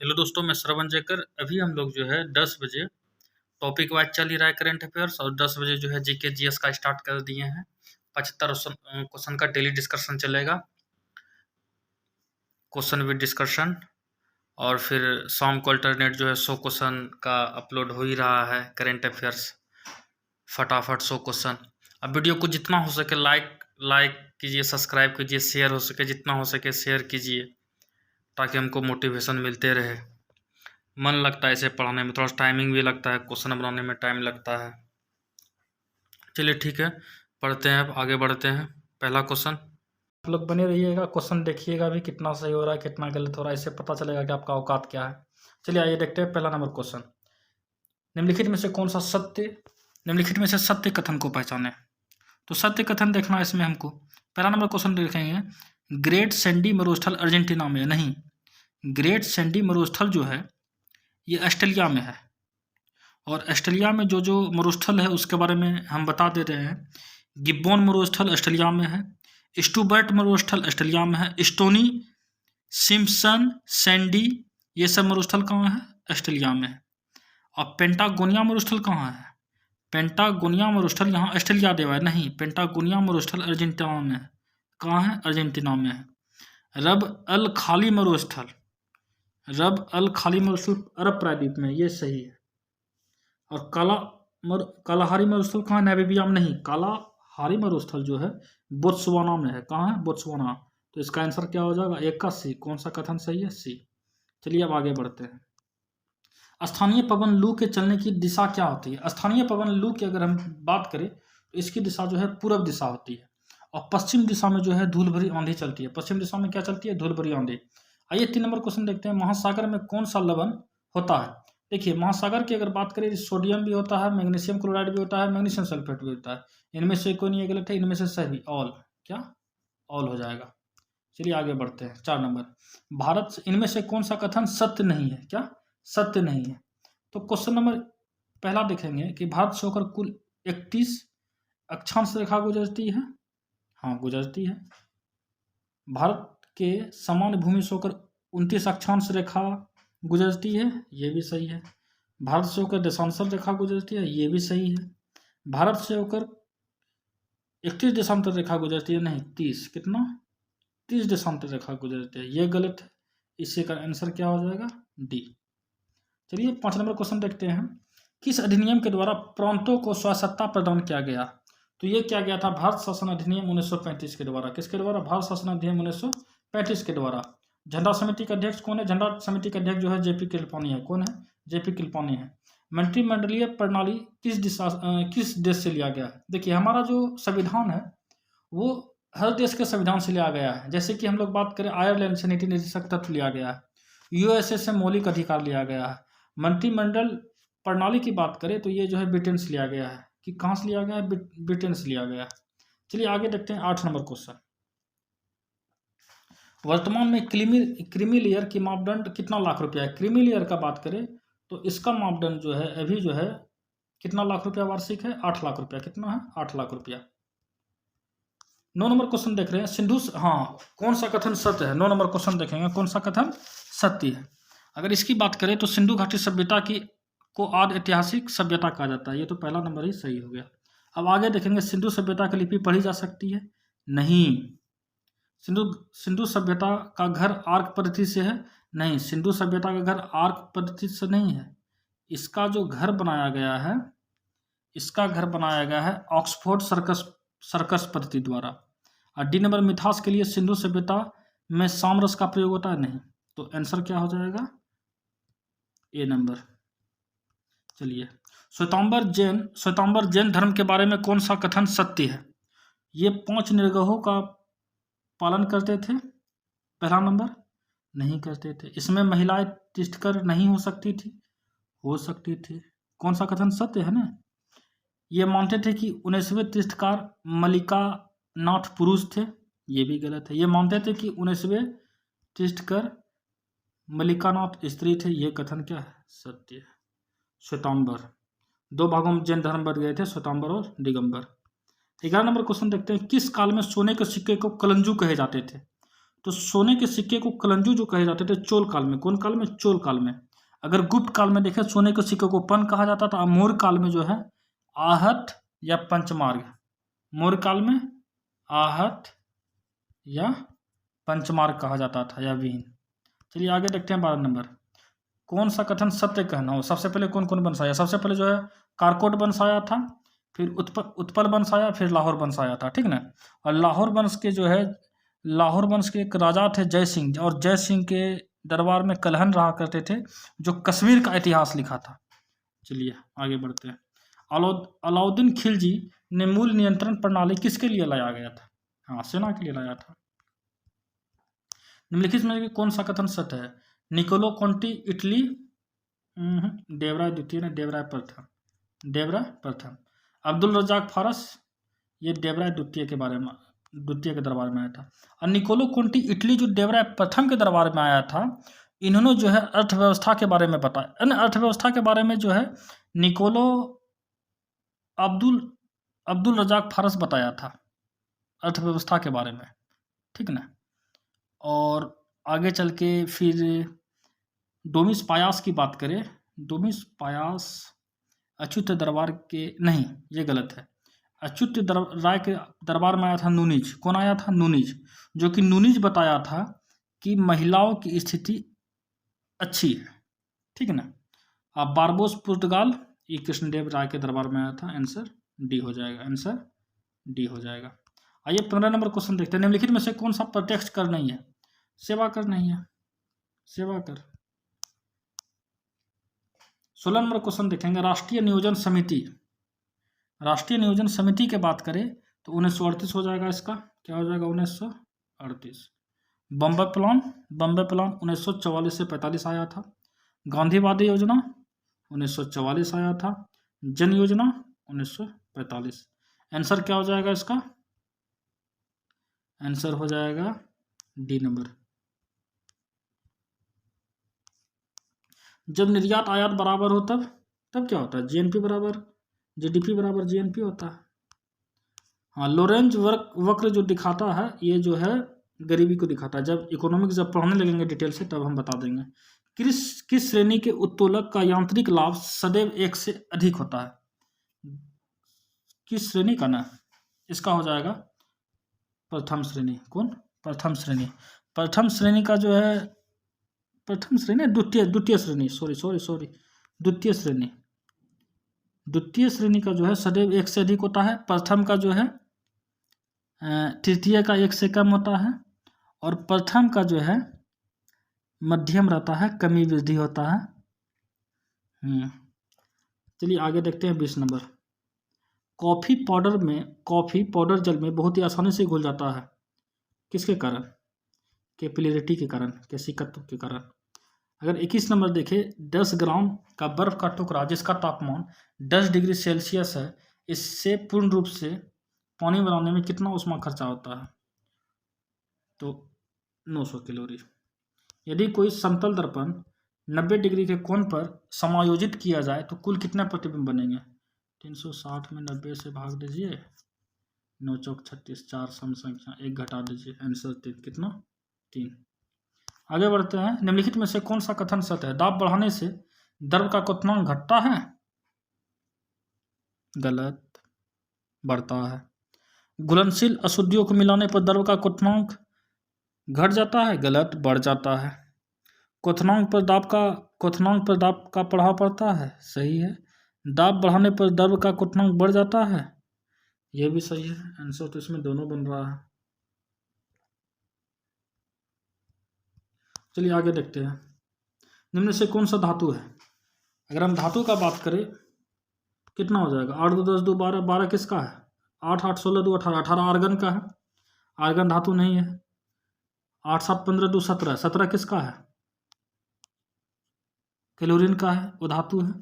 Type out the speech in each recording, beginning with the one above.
Hello दोस्तों, मैं श्रवण जयकर। अभी हम लोग जो है 10 बजे टॉपिक वाइज चल ही रहा है करंट अफेयर्स, और 10 बजे जो है जीके जीएस का स्टार्ट कर दिए हैं। 75 क्वेश्चन का डेली डिस्कशन चलेगा, क्वेश्चन विद डिस्कशन। और फिर शाम को अल्टरनेट जो है 100 क्वेश्चन का अपलोड हो ही रहा है करंट अफेयर्स, फटाफट 100 क्वेश्चन। अब वीडियो को जितना हो सके लाइक कीजिए, सब्सक्राइब कीजिए, शेयर हो सके जितना हो सके शेयर कीजिए, ताकि हमको मोटिवेशन मिलते रहे। मन लगता है इसे पढ़ाने में, थोड़ा टाइमिंग भी लगता है, क्वेश्चन बनाने में टाइम लगता है। चलिए ठीक है, पढ़ते हैं, अब आगे बढ़ते हैं। पहला क्वेश्चन, आप लोग बने रहिएगा, क्वेश्चन देखिएगा भी कितना सही हो रहा है कितना गलत हो रहा है, इससे पता चलेगा कि आपका औकात क्या है। चलिए आइए देखते हैं पहला नंबर क्वेश्चन। निम्नलिखित में से कौन सा निम्नलिखित में से सत्य कथन को पहचाने। तो सत्य कथन देखना है इसमें हमको। पहला नंबर क्वेश्चन देखेंगे, ग्रेट सैंडी मरुस्थल अर्जेंटीना में नहीं। ग्रेट सैंडी मरुस्थल जो है ये ऑस्ट्रेलिया में है, और ऑस्ट्रेलिया में जो जो मरुस्थल है उसके बारे में हम बता दे रहे हैं। गिब्बॉन मरुस्थल ऑस्ट्रेलिया में है, स्टूबर्ट मरुस्थल ऑस्ट्रेलिया में है, स्टोनी, सिम्पसन, सैंडी, ये सब मरुस्थल कहाँ है? ऑस्ट्रेलिया में है। और पेंटागोनिया मरुस्थल कहाँ है? पेंटागोनिया मरुस्थल यहाँ ऑस्ट्रेलिया देवा है नहीं, पेंटागोनिया मरुस्थल अर्जेंटीना में है। कहाँ है? अर्जेंटीना में है। रब अल खाली मरुस्थल अरब प्रायद्वीप में, ये सही है। और कालाहारी मरुस्थल कहाँ है? नामीबिया में नहीं, कालाहारी मरुस्थल जो है बोत्सवाना में है। कहाँ है? बोत्सवाना। तो इसका आंसर क्या हो जाएगा? एक का सी। कौन सा कथन सही है? सी। चलिए अब आगे बढ़ते हैं। स्थानीय पवन लू के चलने की दिशा क्या होती है? स्थानीय पवन लू की अगर हम बात करें तो इसकी दिशा जो है पूर्व दिशा होती है, और पश्चिम दिशा में जो है धूल भरी आंधी चलती है। पश्चिम दिशा में क्या चलती है? धूल भरी आंधी। आइए 3 नंबर क्वेश्चन देखते हैं। महासागर में कौन सा लवण होता है? देखिए, महासागर की अगर बात करें, सोडियम भी होता है, मैग्नीशियम क्लोराइड भी होता है, मैग्नीशियम सल्फेट भी होता है। इनमें से कोई नहीं गलत है, इनमें से सही ऑल। क्या? ऑल हो जाएगा। चलिए आगे बढ़ते हैं। 4 नंबर, भारत इनमें से कौन सा कथन सत्य नहीं है? क्या? सत्य नहीं है। तो क्वेश्चन नंबर पहला देखेंगे कि भारत से होकर कुल 31 अक्षांश रेखा गुजरती है। हाँ, गुजरती है। भारत के समान भूमि से होकर 29 अक्षांश रेखा गुजरती है, ये भी सही है। भारत से होकर देशांतर रेखा गुजरती है, ये भी सही है। भारत से होकर 31 देशांतर रेखा गुजरती है, नहीं 30। कितना? 30 देशांतर रेखा गुजरती है, ये गलत है। इसी का आंसर क्या हो जाएगा? डी। चलिए 5 नंबर क्वेश्चन देखते हैं। किस अधिनियम के द्वारा प्रांतों को स्वायत्तता प्रदान किया गया? तो ये क्या गया था? भारत शासन अधिनियम 1935 के द्वारा। किसके द्वारा? भारत शासन अधिनियम 1935 के द्वारा। झंडा समिति का अध्यक्ष कौन है? झंडा समिति का अध्यक्ष जो है जेपी कृपलानी है। कौन है? जेपी कृपलानी है। मंत्रिमंडलीय प्रणाली किस देश से लिया गया है? देखिए, हमारा जो संविधान है वो हर देश के संविधान से लिया गया है। जैसे कि हम लोग बात करें, आयरलैंड से नीति निर्देशक तत्व लिया गया है, यूएसए से मौलिक अधिकार लिया गया है। मंत्रिमंडल प्रणाली की बात करें तो ये जो है ब्रिटेन से लिया गया है। कि कहाँ से लिया गया है? ब्रिटेन से लिया गया है। चलिए आगे देखते हैं 8 नंबर क्वेश्चन। वर्तमान में क्रीमी लेयर की मापदंड कितना लाख रुपया है? क्रीमी लेयर का बात करें तो इसका मापदंड जो है अभी जो है कितना लाख रुपया वार्षिक है? 8 लाख रुपया। कितना है? 8 लाख रुपया। 9 नंबर क्वेश्चन देख रहे हैं। हाँ, कौन सा कथन सत्य है? 9 नंबर क्वेश्चन देखेंगे, कौन सा कथन सत्य है। अगर इसकी बात करें तो सिंधु घाटी सभ्यता को आदि ऐतिहासिक सभ्यता कहा जाता है। ये तो पहला नंबर ही सही हो गया। अब आगे देखेंगे, सिंधु सभ्यता की लिपि पढ़ी जा सकती है? नहीं। सिंधु सभ्यता का घर आर्क पद्धति से है? नहीं, सिंधु सभ्यता का घर आर्क पद्धति से नहीं है। इसका जो घर बनाया गया है, इसका घर बनाया गया है ऑक्सफोर्ड सर्कस पद्धति द्वारा। और डी नंबर, मिथास के लिए सिंधु सभ्यता में सामरस का प्रयोग होता है? नहीं। तो आंसर क्या हो जाएगा? ए नंबर। चलिए, श्वेतांबर जैन धर्म के बारे में कौन सा कथन सत्य है? ये 5 निर्ग्रहों का पालन करते थे। पहला नंबर, नहीं करते थे। इसमें महिलाएं तीर्थंकर नहीं हो सकती थी? हो सकती थी। कौन सा कथन सत्य है ना? ये मानते थे कि 19वें तीर्थंकर मल्लिका नाथ पुरुष थे? ये भी गलत है। ये मानते थे कि 19वें तीर्थंकर मल्लिकानाथ स्त्री थे? ये कथन क्या है? सत्य है। श्वेतांबर 2 भागों में जैन धर्म बढ़ गए थे, श्वेतांबर और दिगंबर। 11 नंबर क्वेश्चन देखते हैं। किस काल में सोने के सिक्के को कलंजू कहे जाते थे? तो सोने के सिक्के को कलंजू जो कहे जाते थे चोल काल में, कौन काल में? चोल काल में। अगर गुप्त काल में देखें सोने के सिक्के को पन कहा जाता था। मौर्य काल में जो है आहट या पंचमार्ग, मौर्य काल में आहट या पंचमार्ग कहा जाता था या विहीन। चलिए आगे देखते हैं 12 नंबर। कौन सा कथन सत्य कहना हो? सबसे पहले कौन कौन वंश आया? सबसे पहले जो है कारकोट वंश आया था, फिर उत्पल वंश आया, फिर लाहौर वंश आया था, ठीक ना। और लाहौर वंश के जो है, लाहौर वंश के एक राजा थे जय सिंह, और जय सिंह के दरबार में कलहन रहा करते थे जो कश्मीर का इतिहास लिखा था। चलिए आगे बढ़ते हैं। अलाउद्दीन खिलजी ने मूल नियंत्रण प्रणाली किसके लिए लाया गया था? हाँ, सेना के लिए लाया था। निम्नलिखित में कौन सा कथन सत्य है? निकोलो कोंटी इटली, देवराय द्वितीय ने देवराय प्रथम, देवराय प्रथम। अब्दुल रजाक फारस, ये देवराय द्वितीय के बारे में, द्वितीय के दरबार में आया था। और निकोलो कोंटी इटली जो देवराय प्रथम के दरबार में आया था, इन्होंने जो है अर्थव्यवस्था के बारे में बताया। अर्थव्यवस्था के बारे में जो है निकोलो अब्दुल रजाक फारस बताया था अर्थव्यवस्था के बारे में, ठीक ना। और आगे चल के फिर डोमिस पायास की बात करें, डोमिस पायास अच्युत दरबार के, नहीं ये गलत है, अच्युत राय के दरबार में आया था नूनिज। कौन आया था? नूनिज, जो कि नूनिज बताया था कि महिलाओं की स्थिति अच्छी है, ठीक है ना। अब बारबोस पुर्तगाल, ये कृष्णदेव राय के दरबार में आया था। आंसर डी हो जाएगा, आंसर डी हो जाएगा। आइए 15 नंबर क्वेश्चन देखते हैं। निम्नलिखित में से कौन सा प्रत्यक्ष कर नहीं है? सेवा कर नहीं है, सेवा कर। 16 नंबर क्वेश्चन देखेंगे। राष्ट्रीय नियोजन समिति, राष्ट्रीय नियोजन समिति की बात करें तो 1938 हो जाएगा। इसका क्या हो जाएगा? 1938। बम्बई प्लान, बम्बई प्लान 1944 से 45 आया था। गांधीवादी योजना 1944 आया था। जन योजना 1945। आंसर क्या हो जाएगा इसका? आंसर हो जाएगा डी नंबर। जब निर्यात आयात बराबर हो तब क्या होता है? जीएनपी बराबर जीडीपी बराबर जीएनपी होता है। हाँ, लोरेंज वक्र जो दिखाता है, ये जो है गरीबी को दिखाता है। जब इकोनॉमिक्स जब पढ़ने लगेंगे डिटेल से तब हम बता देंगे। किस श्रेणी के उत्तोलक का यांत्रिक लाभ सदैव 1 से अधिक होता है? किस श्रेणी का ना? इसका हो जाएगा प्रथम श्रेणी। कौन? प्रथम श्रेणी। प्रथम श्रेणी का जो है, प्रथम श्रेणी, द्वितीय श्रेणी, सॉरी द्वितीय श्रेणी, द्वितीय श्रेणी का जो है सदैव 1 से अधिक होता है। प्रथम का जो है तृतीय का 1 से कम होता है। और प्रथम का जो है मध्यम रहता है, कमी वृद्धि होता है। चलिए आगे देखते हैं 20 नंबर। कॉफ़ी पाउडर जल में बहुत ही आसानी से घुल जाता है। किसके कारण? कैपिलरिटी के कारण, केशिकत्व के कारण। अगर 21 नंबर देखें, 10 ग्राम का बर्फ का टुकड़ा जिसका तापमान 10 डिग्री सेल्सियस है, इससे पूर्ण रूप से पानी बनाने में कितना ऊष्मा खर्चा होता है? तो 900 कैलोरी। यदि कोई समतल दर्पण 90 डिग्री के कोण पर समायोजित किया जाए तो कुल कितने प्रतिबिंब बनेंगे? 360 में 90 से भाग दीजिए, 9 चौक 36, 4 सम संख्या, 1 घटा दीजिए, आंसर 3 कितना? 3। आगे बढ़ते हैं। निम्नलिखित में से कौन सा कथन सत्य है? दाब बढ़ाने से द्रव का क्वथनांक घटता है? गलत, बढ़ता है। घुलनशील अशुद्धियों को मिलाने पर द्रव का क्वथनांक घट जाता है? गलत, बढ़ जाता है। क्वथनांक पर दाब का प्रभाव पड़ता है? सही है। दाब बढ़ाने पर द्रव का क्वथनांक बढ़ जाता है? यह भी सही है। आंसर तो इसमें दोनों बन रहा है। चलिए आगे देखते हैं। निम्न से कौन सा धातु है? अगर हम धातु का बात करें कितना हो जाएगा? 8 2 10 2 12, 12 किसका है? 8 8 16 2 18, 18 आर्गन का है। आर्गन धातु नहीं है। 8 7 15 2 17, 17 किसका है? क्लोरीन का है, वो धातु है।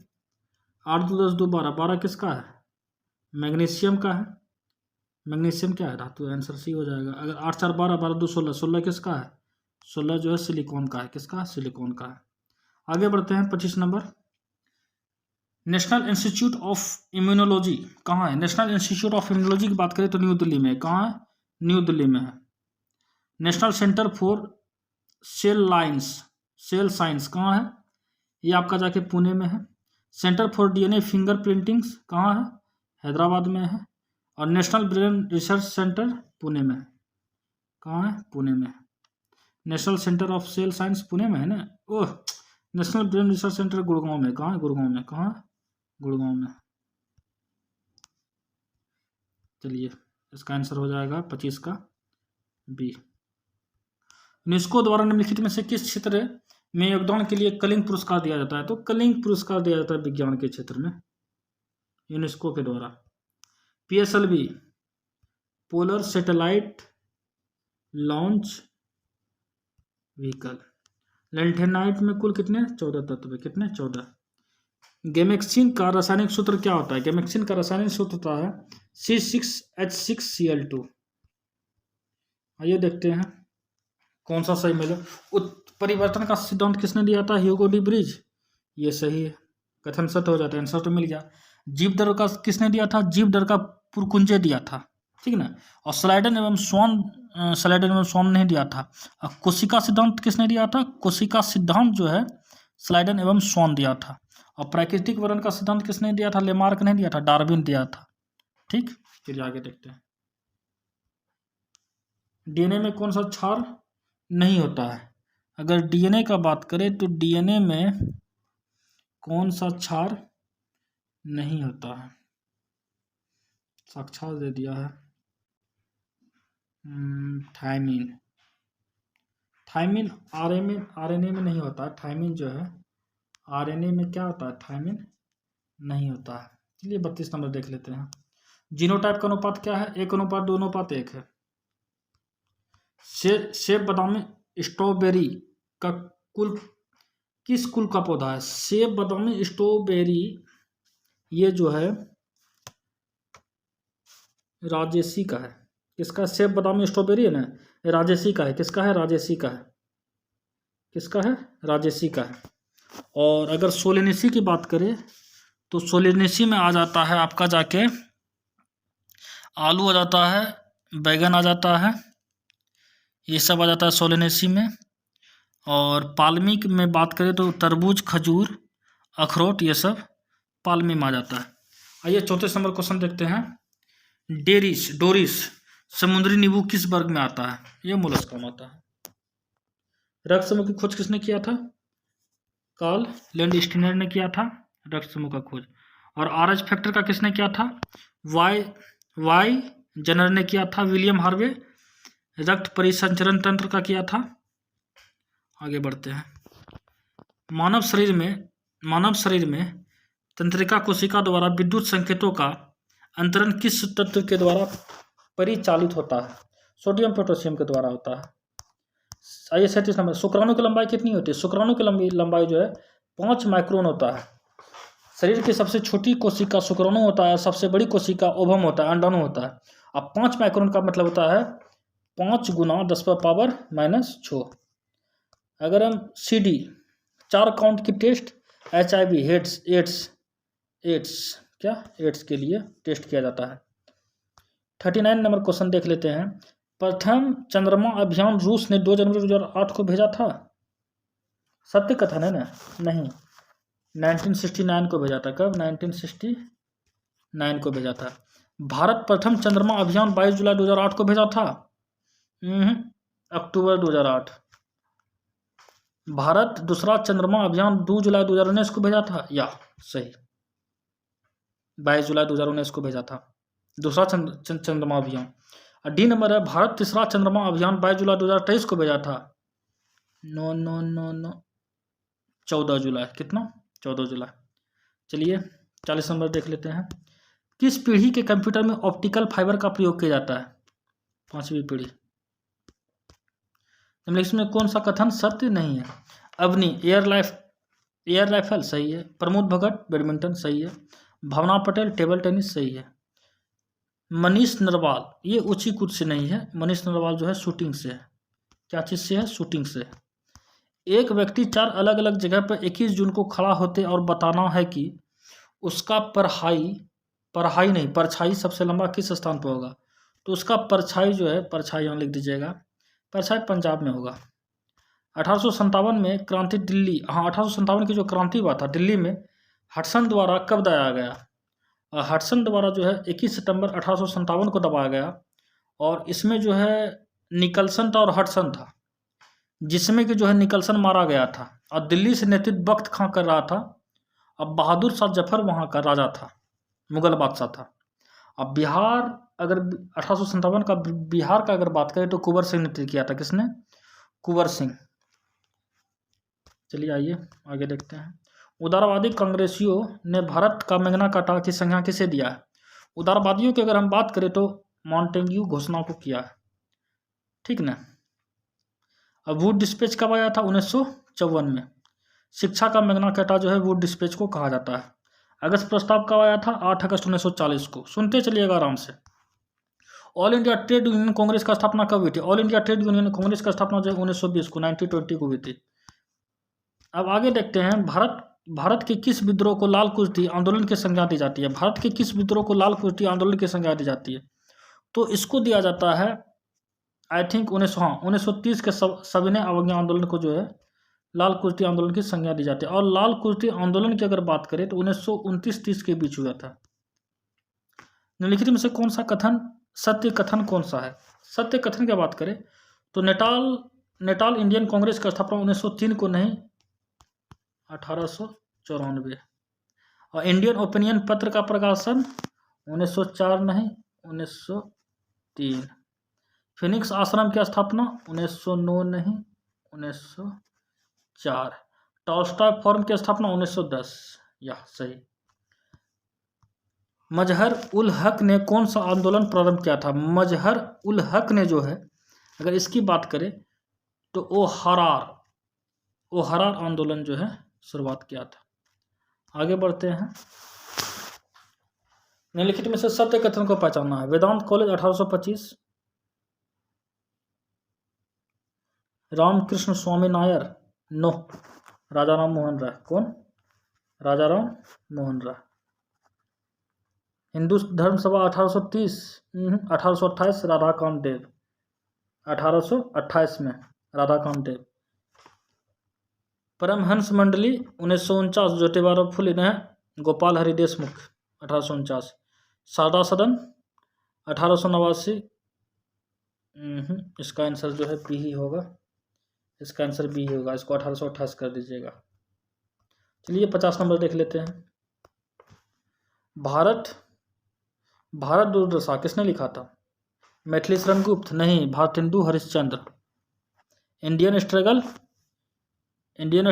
8 2 10 2 12, 12 किसका है? मैग्नीशियम का है। मैग्नीशियम क्या है? धातु। आंसर सी हो जाएगा। अगर 8 4 12, 12 2 16, 16 किसका है? 16 जो है सिलिकॉन का है। किसका? सिलिकॉन का है। आगे बढ़ते हैं 25 number. National institute of immunology कहाँ है? नेशनल इंस्टीट्यूट ऑफ इम्यूनोलॉजी की बात करें तो न्यू दिल्ली में। कहाँ है? न्यू दिल्ली में है। National centre for cell science कहाँ है? ये आपका जाके पुणे में है। Centre for DNA finger printings कहाँ है? हैदराबाद में है। और national brain research centre Pune में है। कहाँ है? पुणे में। National centre of cell science Pune में है ना। Oh, national brain research centre Gurgaon में। कहाँ है? गुड़गांव में। कहाँ है? गुड़गांव में। चलिए, इसका आंसर हो जाएगा 25 का बी। यूनेस्को द्वारा निम्नलिखित में से किस क्षेत्र में योगदान के लिए कलिंग पुरस्कार दिया जाता है? तो कलिंग पुरस्कार दिया जाता है विज्ञान के क्षेत्र में यूनेस्को के द्वारा। PSLV polar satellite launch vehicle. Lanthanide में कुल कितने? 14 तत्व है। कितने? 14। गैमेक्सिन का रासायनिक सूत्र क्या होता है? गैमेक्सिन का रासायनिक सूत्र होता है C6H6Cl2। आइए देखते हैं कौन सा सही मिले। उत्परिवर्तन का सिद्धांत किसने दिया था? Hugo de bridge. ये सही है। कथन सत्य हो जाता है। आंसर तो मिल गया। जीव दर का किसने दिया था? जीव दर का पुरकुंजे दिया था, ठीक ना। और स्लाइडन एवं स्वान नहीं दिया था। और कोशिका सिद्धांत किसने दिया था? कोशिका सिद्धांत जो है स्लाइडन एवं स्वान दिया था। और प्राकृतिक वर्ण का सिद्धांत किसने दिया था? लेमार्क ने दिया था, डार्विन दिया था। ठीक, फिर आगे देखते हैं। डीएनए में कौन सा क्षार नहीं होता है? अगर डीएनए का बात करें तो डीएनए में कौन सा क्षार नहीं होता है? साक्षात दे दिया है थायमिन। थायमिन आरएनए में नहीं होता है। थायमिन जो है आरएनए में क्या होता है? थायमिन नहीं होता है। चलिए 32 नंबर देख लेते हैं। जीनोटाइप का अनुपात क्या है? 1:2:1 है। सेब बादामी स्ट्रॉबेरी का कुल किस कुल का पौधा है? सेब बादामी स्ट्रॉबेरी ये जो है राजेसी का है। किसका? सेब बादामी स्ट्रॉबेरी है ना, राजेसी का है। किसका है? राजेसी का है। किसका है? राजेसी का है। और अगर सोलेनेसी की बात करें तो सोलेनेसी में आ जाता है आपका जाके आलू आ जाता है, बैगन आ जाता है, ये सब आ जाता है सोलेनेसी में। और पाल्मी में बात करें तो तरबूज, खजूर, अखरोट ये सब पाल्मी में आ जाता है। आइए 34 नंबर क्वेश्चन देखते हैं। डोरिस समुद्री नींबू किस वर्ग में आता है? ये मोलस्का में आता है। रक्त समूह की खोज किसने किया था? कार्ल लैंडस्टीनर ने किया था रक्त समूह का खोज। और RH फैक्टर का किसने किया था? वाई जनर ने किया था। विलियम हार्वे रक्त परिसंचरण तंत्र का किया था। आगे बढ़ते हैं। मानव शरीर में तंत्रिका कोशिका द्वारा विद्युत संकेतों का अंतरण किस तत्व के द्वारा परिचालित होता है? सोडियम पोटेशियम के द्वारा होता है। आइए 37 नंबर। शुक्राणु की लंबाई कितनी होती है? शुक्राणु की लंबाई जो है 5 माइक्रोन होता है। शरीर की सबसे छोटी कोशिका शुक्राणु होता है, सबसे बड़ी कोशिका ओवम होता है, अंडाणु होता है। अब 5 माइक्रोन का मतलब होता है 5 × 10⁻⁻⁶। अगर हम CD 4 काउंट की टेस्ट HIV एड्स के लिए टेस्ट किया जाता है। 39 नंबर क्वेश्चन देख लेते हैं। प्रथम चंद्रमा अभियान रूस ने 2 जनवरी 2008 को भेजा था। सत्य कथन है ना? नहीं, 1969 को भेजा था। कब? 1969 को भेजा था। भारत प्रथम चंद्रमा अभियान 22 जुलाई 2008 को भेजा था। अक्टूबर 2008। भारत दूसरा चंद्रमा अभियान 2 जुलाई 2019 को भेजा था। या सही, 22 जुलाई 2019 को भेजा था दूसरा चंद्रमा अभियान। डी नंबर है भारत तीसरा चंद्रमा अभियान 22 जुलाई 2023 को भेजा था। नो 14 जुलाई। कितना? 14 जुलाई। चलिए 40 नंबर देख लेते हैं। किस पीढ़ी के कंप्यूटर में ऑप्टिकल फाइबर का प्रयोग किया जाता है? 5वीं पीढ़ी। इसमें कौन सा कथन सत्य नहीं है? अवनी एयर राइफल सही है। प्रमोद भगत बैडमिंटन सही है। भावना पटेल टेबल टेनिस सही है। मनीष नरवाल ये ऊंची कूद से नहीं है। मनीष नरवाल जो है शूटिंग से है। क्या चीज़ से है? शूटिंग से। एक व्यक्ति 4 अलग अलग जगह पर 21 जून को खड़ा होते और बताना है कि उसका परछाई सबसे लंबा किस स्थान पर होगा। तो उसका परछाई जो है, परछाई यहाँ लिख दीजिएगा, पर शायद पंजाब में होगा। 1857 में क्रांति दिल्ली, हाँ 1857 की जो क्रांति हुआ था दिल्ली में, हडसन द्वारा कब दबाया गया? हडसन द्वारा जो है 21 सितंबर 1857 को दबाया गया। और इसमें जो है निकलसन था और हडसन था, जिसमें कि जो है निकलसन मारा गया था और दिल्ली से नेतृत्व बख्त खां कर रहा था। अब बहादुर शाह जफर वहाँ का राजा था, मुगल बादशाह था। अब बिहार, अगर 1857 का बिहार का अगर बात करें तो कुंवर सिंह ने नेतृत्व किया था। किसने? कुंवर सिंह। चलिए आइए आगे देखते हैं। उदारवादी कांग्रेसियों ने भारत का मैग्ना कार्टा की संज्ञा किसे दिया है? उदारवादियों की अगर हम बात करें तो मॉन्टेग्यू घोषणा को किया है, ठीक ना। अब वुड डिस्पैच कब आया था? 1954 में। शिक्षा का मैग्ना कार्टा जो है वुड डिस्पैच को कहा जाता है। अगस्त प्रस्ताव कब आया था? 8 अगस्त 1940 को। सुनते चलिएगा आराम से। All India trade union Congress का स्थापना कब हुई थी? All India trade union Congress का स्थापना जो है 1920 को, 1920 को हुई थी। अब आगे देखते हैं, भारत के किस विद्रोह को लाल कुश्ती आंदोलन की संज्ञा दी जाती है? भारत के किस विद्रोह को लाल कुश्ती आंदोलन की संज्ञा दी जाती है? तो इसको दिया जाता है आई थिंक 1930 के सविनय अवज्ञा आंदोलन को जो है लाल कुश्ती आंदोलन की संज्ञा दी जाती है। और लाल कुश्ती आंदोलन की अगर बात करें तो 1929-30 के बीच हुआ था। निम्नलिखित में से कौन सा कथन सत्य कथन कौन सा है? सत्य कथन की बात करें तो नेटाल इंडियन कांग्रेस का स्थापना 1903 को नहीं, 1894। और इंडियन ओपिनियन पत्र का प्रकाशन 1904 नहीं, 1903। फिनिक्स आश्रम की स्थापना 1909 नहीं, 1904। टॉल्स्टॉय फॉर्म की स्थापना 1910। यह सही। मजहर उल हक ने कौन सा आंदोलन प्रारंभ किया था? मजहर उल हक ने जो है अगर इसकी बात करें तो ओहरार आंदोलन जो है शुरुआत किया था। आगे बढ़ते हैं। निम्नलिखित में से सत्य कथन को पहचानना है। वेदांत कॉलेज 1825, रामकृष्ण स्वामी नायर, नो, राजा राम मोहन राय। कौन? राजा राम मोहन राय। हिंदू धर्म सभा 1830, 1828 राधाकांत देव, 1828 में राधाकांत देव। परमहंस मंडली 1949 ज्योतिबा फुले ने, गोपाल हरि देशमुख 1849। शारदा सदन 1889। इसका आंसर जो है बी ही होगा, इसका आंसर बी होगा। इसको 1828 कर दीजिएगा। चलिए 50 नंबर देख लेते हैं। भारत दुर्दशा किसने लिखा था? मैथिली शरण गुप्त नहीं, भारतेंदु हरिश्चंद्र। इंडियन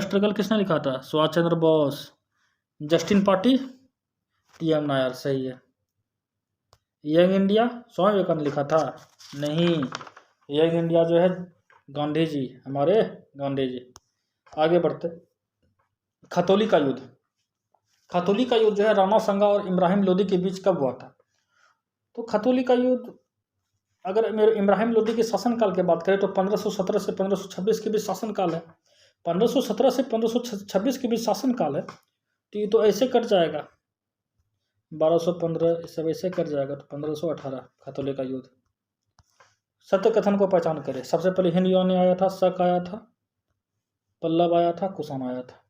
स्ट्रगल किसने लिखा था? Subhash Chandra Bose. Justice party, TM Nair. सही है। यंग इंडिया स्वामी विवेकानंद लिखा था? नहीं, यंग इंडिया जो है गांधी जी, हमारे गांधी जी। आगे बढ़ते। खतौली का युद्ध जो है राणा संगा और इब्राहिम लोदी के बीच कब हुआ था? तो खतौली का युद्ध अगर इब्राहिम लोदी के शासनकाल की बात करें तो 1517 से 1526 के बीच शासनकाल है। 1517 से 1526 के बीच शासनकाल है, तो ये तो ऐसे कट जाएगा, 1215 सब ऐसे कट जाएगा, तो 1518 खतौली का युद्ध। सत्य कथन को पहचान करें। सबसे पहले हिंद यूनानी आया था, शक आया था, पल्लव आया था, कुषाण आया था।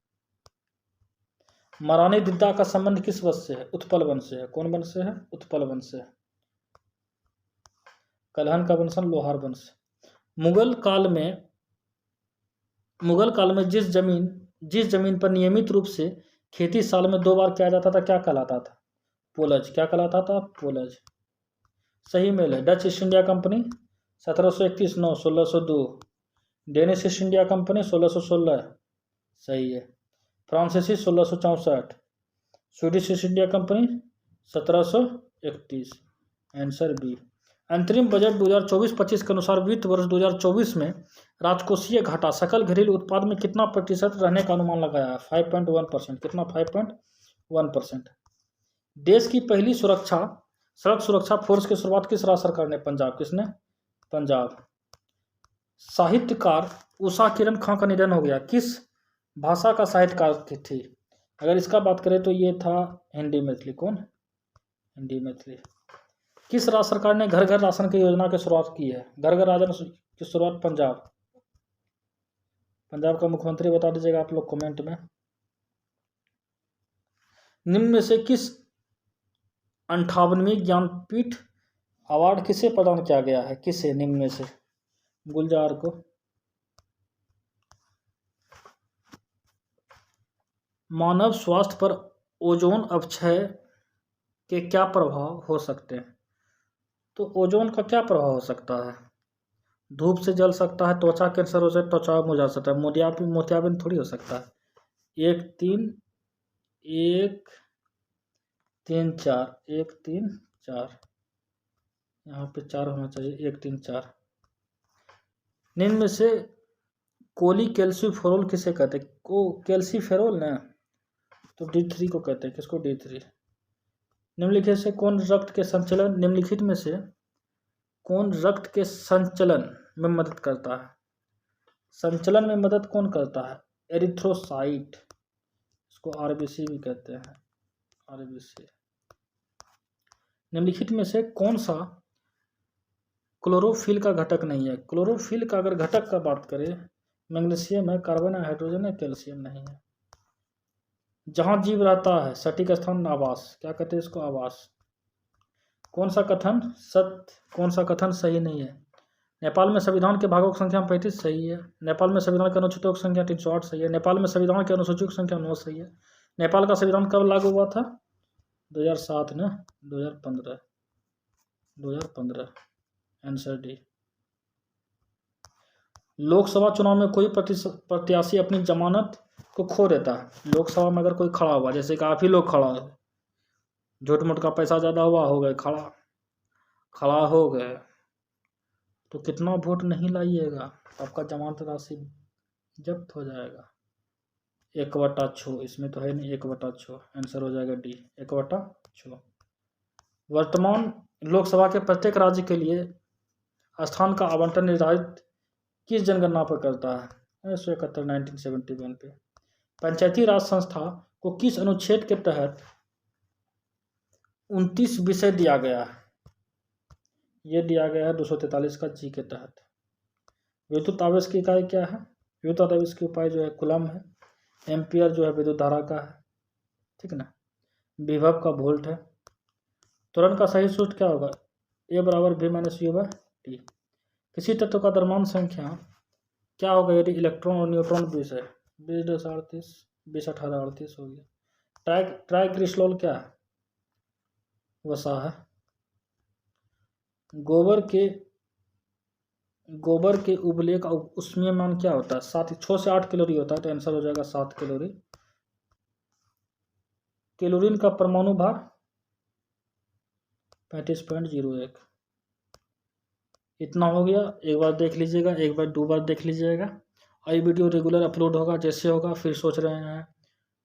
महारानी दिद्दा का संबंध किस वंश से है? उत्पल वंश से है। कौन वंश से है? उत्पल वंश से है। कलहन का वंश लोहार वंश। मुगल काल में जिस जमीन पर नियमित रूप से खेती साल में 2 बार किया जाता था क्या कहलाता था? पोलज। क्या कहलाता था? पोलज। सही मेल है। Dutch East India company 1731, 9, 1602। Danish East India company 1616। सही है। फ्रांसीसी 1664। Swedish East India company 1731। Answer B. अंतरिम बजट 2024-25 के अनुसार वित्त वर्ष 2024 में राजकोषीय घाटा सकल घरेलू उत्पाद में कितना प्रतिशत रहने का अनुमान लगाया है? 5.1%। कितना? 5.1%। देश की पहली सड़क सुरक्षा फोर्स की शुरुआत किस राज्य सरकार ने? पंजाब। किसने? पंजाब। साहित्यकार उषा किरण खां का निधन हो गया। किस भाषा का साहित्यकार थी? अगर इसका बात करें तो ये था हिंदी मैथिली। कौन? हिंदी मैथिली। किस राज्य सरकार ने घर घर राशन की योजना की शुरुआत की है? घर घर की शुरुआत पंजाब। पंजाब का मुख्यमंत्री बता दीजिएगा आप लोग कमेंट में। निम्न में से किस 58वीं ज्ञानपीठ अवार्ड किसे प्रदान किया गया है? किसे? निम्न में से गुलजार को। मानव स्वास्थ्य पर ओजोन अपक्षय के क्या प्रभाव हो सकते हैं? तो ओजोन का क्या प्रभाव हो सकता है? धूप से जल सकता है, त्वचा कैंसर हो सकता है, त्वचा मुरझा सकता है, मोतियाबिंद थोड़ी हो सकता है। 1 3 1 3 4 1 3 4 यहाँ पे 4 होना चाहिए। 1 3 4। निम्न में से कोलीकैल्सिफेरॉल किसे कहते हैं? को कैल्सिफेरॉल ना, तो D3 को कहते हैं। किसको? D3। निम्नलिखित से कौन रक्त के संचलन निम्नलिखित में से कौन रक्त के संचलन में मदद करता है? संचलन में मदद कौन करता है? एरिथ्रोसाइट, इसको RBC भी कहते हैं। RBC। निम्नलिखित में से कौन सा क्लोरोफिल का घटक नहीं है? क्लोरोफिल का अगर घटक का बात करें, मैग्नीशियम है, कार्बन है, हाइड्रोजन है, कैल्शियम नहीं है। जहां जीव रहता है सटीक स्थान आवास, क्या कहते हैं इसको? आवास। कौन सा कथन सत्य, कौन सा कथन सही नहीं है? नेपाल में संविधान के भागों की संख्या 35 सही है। नेपाल में संविधान के अनुच्छेदों की संख्या 308 सही है। नेपाल में संविधान के अनुसूचियों की संख्या 9 सही है। नेपाल का संविधान कब लागू हुआ था? 2007 ना? 2015 आंसर डी। लोकसभा चुनाव में कोई प्रत्याशी अपनी जमानत को खो देता है। लोकसभा में अगर कोई खड़ा हुआ, जैसे कि आप ही लोग खड़ा हो, झूठ मूठ का पैसा ज़्यादा हुआ, हो गए खड़ा हो गए, तो कितना वोट नहीं लाइएगा, आपका जमानत राशि जब्त हो जाएगा। 1/6, इसमें तो है नहीं। 1/6 आंसर हो जाएगा डी, 1/6। वर्तमान लोकसभा के प्रत्येक राज्य के लिए स्थान का आवंटन निर्धारित किस जनगणना पर करता है? 1971 1971 पे। पंचायती राज संस्था को किस अनुच्छेद के तहत 29 विषय दिया गया है? ये दिया गया है 243 का जी के तहत। विद्युत आवेश की इकाई क्या है? विद्युत आवेश की इकाई जो है कूलम है। एम्पियर जो है विद्युत धारा का है, ठीक है ना। विभव का वोल्ट है। त्वरण का सही सूत्र क्या होगा? A = V - U/T। किसी तत्व का द्रव्यमान संख्या क्या होगा यदि इलेक्ट्रॉन और न्यूट्रॉन 20 है? 20 × 10 38 20 18 38 हो गया। ट्राइग्लिसरॉल क्या है? वसा है। गोबर के उबले का ऊष्मीय मान क्या होता है? 6 से 8 कैलोरी होता है, तो आंसर हो जाएगा 7 कैलोरी। क्लोरीन का परमाणु भार 35.01। इतना हो गया। एक बार देख लीजिएगा, एक बार 2 बार देख लीजिएगा। ये वीडियो रेगुलर अपलोड होगा। जैसे होगा फिर सोच रहे हैं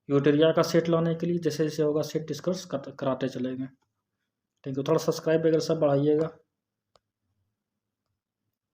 यूटेरिया का सेट लाने के लिए, जैसे जैसे होगा सेट डिस्कस कराते चलेंगे। Thank you. थोड़ा सब्सक्राइब वगैरह सब बढ़ाइएगा।